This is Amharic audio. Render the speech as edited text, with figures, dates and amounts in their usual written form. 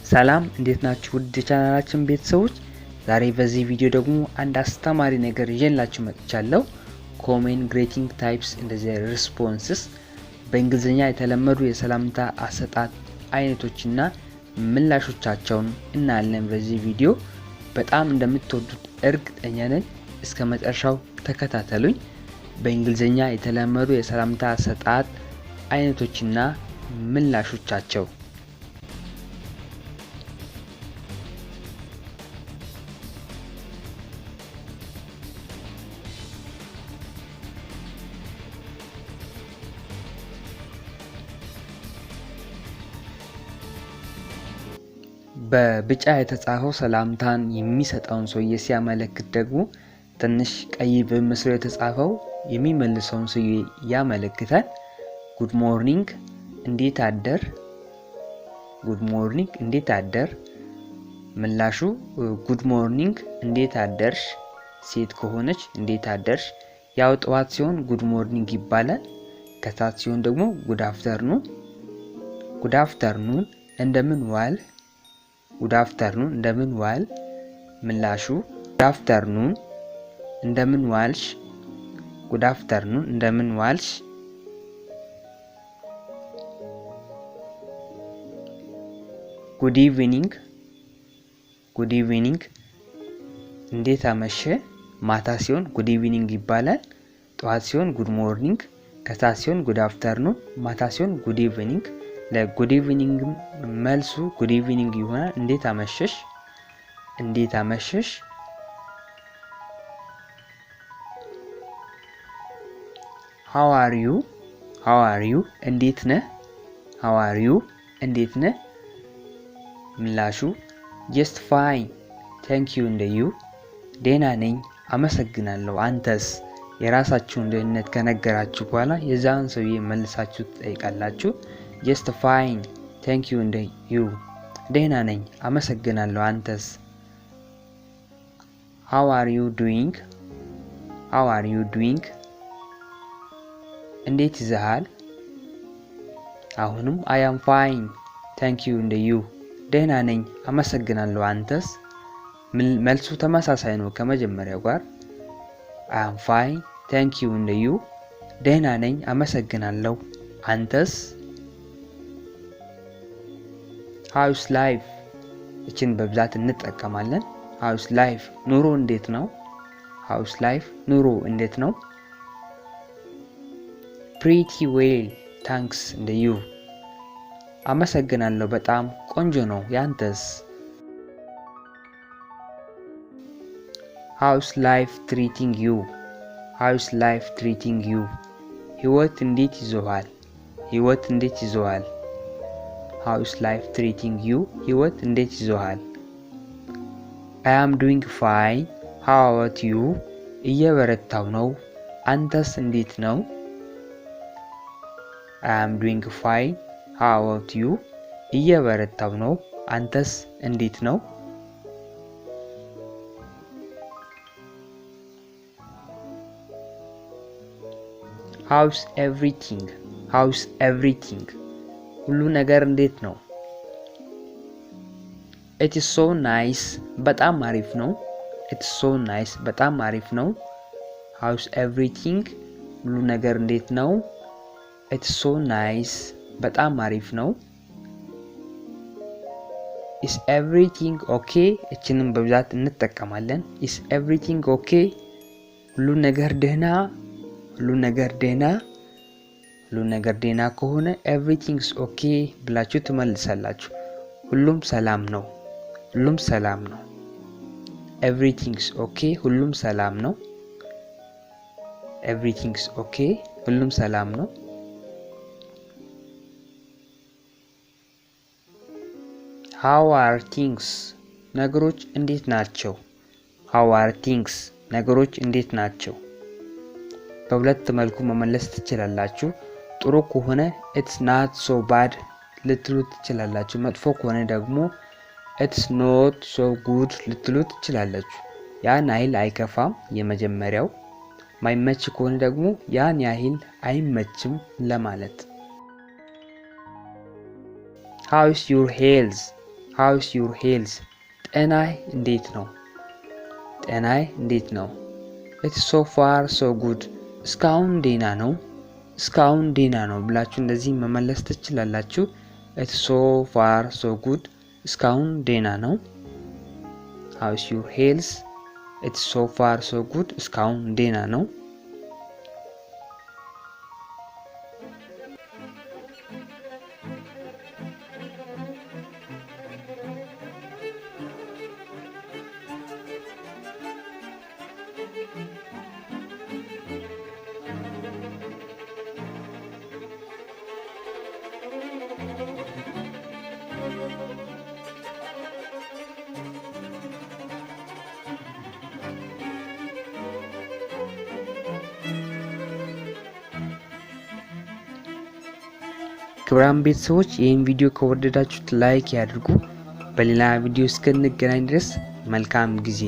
ሰላም እንዴት ናችሁ ውድ ቻናላችን ቤተሰቦች? ዛሬ በዚህ ቪዲዮ ደግሞ አንድ አስተማሪ ነገር ይዤላችሁ መጥቻለሁ። ኮመን ግሪቲንግ ታይፕስ እንደዚህ ሪስፖንስስ በእንግሊዝኛ የተለመዱ የሰላምታ አሰጣጥ አይነቶችና ምላሾቻቸውን እናያለን በዚህ ቪዲዮ። በጣም እንደምትወዱት እርግጠኛ ነኝ። እስከ መጨረሻው ተከታተሉኝ። በእንግሊዝኛ የተለመዱ የሰላምታ አሰጣጥ አይነቶችና ምላሾቻቸው በቢጫ የተጻፈው ሰላምታን የሚሰጠውን ሰውዬ ሲያመለክት ደግሞ ትንሽ ቀይ በመስሎ የተጻፈው የሚመልሰውን ሰውዬ ያመለክታል። ጉድ ሞርኒንግ እንዴት አደር። ጉድ ሞርኒንግ እንዴት አደር። ምላሹ ጉድ ሞርኒንግ እንዴት አደርሽ። ሴት ከሆነች እንዴት አደርሽ። ያው ጠዋት ሲሆን ጉድ ሞርኒንግ ይባላል። ከሰዓት ሲሆን ደግሞ ጉድ አፍተርኑን። ጉድ አፍተርኑን እንደምን ዋል። ጉድ አፍተርኑን እንደምን ዋል። ምላሹ ጉድ አፍተርኑን እንደምን ዋልሽ። ጉድ አፍተርኑን እንደምን ዋልሽ። ጉድ ኢቭኒንግ። ጉድ ኢቭኒንግ እንዴት አመሸ። ማታ ሲሆን ጉድ ኢቭኒንግ ይባላል። ጠዋት ሲሆን ጉድ ሞርኒንግ፣ ከሰዓት ሲሆን ጉድ አፍተርኑን፣ ማታ ሲሆን ጉድ ኢቭኒንግ። ለጉድ ኢቭኒንግ መልሱ ጉድ ኢቭኒንግ ይሆናል። እንዴት አመሸሽ። እንዴት አመሸሽ። ሃው አር ዩ። ሃው አር ዩ እንዴት ነህ። ሃው አር ዩ እንዴት ነህ። ምላሹ ጀስት ፋይን ታንክ ዩ እንደ ዩ። ደህና ነኝ አመሰግናለሁ አንተስ። የራሳችሁን ደህንነት ከነገራችሁ በኋላ የዛን ሰውዬ መልሳችሁ ትጠይቃላችሁ። ጀስት ፋይን ታንክ ዩ እንደ ዩ። ደህና ነኝ አመሰግናለሁ አንተስ። ሃው አር ዩ ዱዊንግ። ሃው አር ዩ ዱዊንግ እንዴት ይዘሃል። አሁንም አይ አም ፋይን ታንክ ዩ እንደ ዩ። ደህና ነኝ አመሰግናለሁ አንተስ። መልሱ ተመሳሳይ ነው ከመጀመሪያው ጋር። አይ አም ፋይን ታንክ ዩ እንደ ዩ። ደህና ነኝ አመሰግናለሁ አንተስ። ሃውስ ላይፍ እችን በብዛት እንጠቀማለን። ሃውስ ላይፍ ኑሮ እንዴት ነው። ሃውስ ላይፍ ኑሮ እንዴት ነው። ፕሪቲ ዌል ታንክስ እንደ ዩ። አመሰግናለሁ በጣም ቆንጆ ነው ያንተስ። ሃውስ ላይፍ ትሪቲንግ ዩ። ሃውስ ላይፍ ትሪቲንግ ዩ ህይወት እንዴት ይዞሃል። ህይወት እንዴት ይዞሃል። ሃውስ ላይፍ ትሪቲንግ ዩ ህይወት እንዴት ይዞሃል። አይ አም ዱዊንግ ፋይን ሃው አባውት ዩ እየበረታው ነው አንተስ እንዴት ነው። አይ አም ዱዊንግ ፋይን ሃው አባውት ዩ እየበረታው ነው አንተስ እንዴት ነው። ሃውስ ኤቭሪቲንግ። ሃውስ ኤቭሪቲንግ ሁሉ ነገር እንዴት ነው። ኢት ኢዝ ሶ ናይስ በጣም አሪፍ ነው። ኢት ኢዝ ሶ ናይስ በጣም አሪፍ ነው። ሃውስ ኤቭሪቲንግ ሁሉ ነገር እንዴት ነው። ኢት ኢዝ ሶ ናይስ በጣም አሪፍ ነው። ኢስ ኤቭሪቲንግ ኦኬ እችንም በብዛት እንጠቀማለን። ኢስ ኤቭሪቲንግ ኦኬ ሁሉ ነገር ደህና። ሁሉ ነገር ደህና። ሁሉ ነገር ደህና ከሆነ ኤቭሪቲንግስ ኦኬ ብላችሁ ትመልሳላችሁ። ሁሉም ሰላም ነው። ሁሉም ሰላም ነው። ኤቭሪቲንግስ ኦኬ ሁሉም ሰላም ነው። ኤቭሪቲንግስ ኦኬ ሁሉም ሰላም ነው። ሃው አር ቲንግስ ነገሮች እንዴት ናቸው። ሃው አር ቲንግስ ነገሮች እንዴት ናቸው። በሁለት መልኩ መመለስ ትችላላችሁ። ጥሩ ከሆነ ኢትስ ናት ሶ ባድ ልትሉ ትችላላችሁ። መጥፎ ከሆነ ደግሞ ኢትስ ኖት ሶ ጉድ ልትሉ ትችላላችሁ። ያን ያህል አይከፋም የመጀመሪያው። ማይመች ከሆነ ደግሞ ያን ያህል አይመችም ለማለት። How is your health? how's your health? ጤናህ እንዴት ነው? ጤናህ እንዴት ነው? it's so far so good. እስካሁን ደህና ነው። እስካሁን ደህና ነው ብላችሁ እንደዚህ መመለስ ትችላላችሁ። it's so far so good. እስካሁን ደህና ነው። how's your health? it's so far so good. እስካሁን ደህና ነው። ክቡራን ቤተሰቦች ይህን ቪዲዮ ከወደዳችሁት ላይክ ያድርጉ። በሌላ ቪዲዮ እስክንገናኝ ድረስ መልካም ጊዜ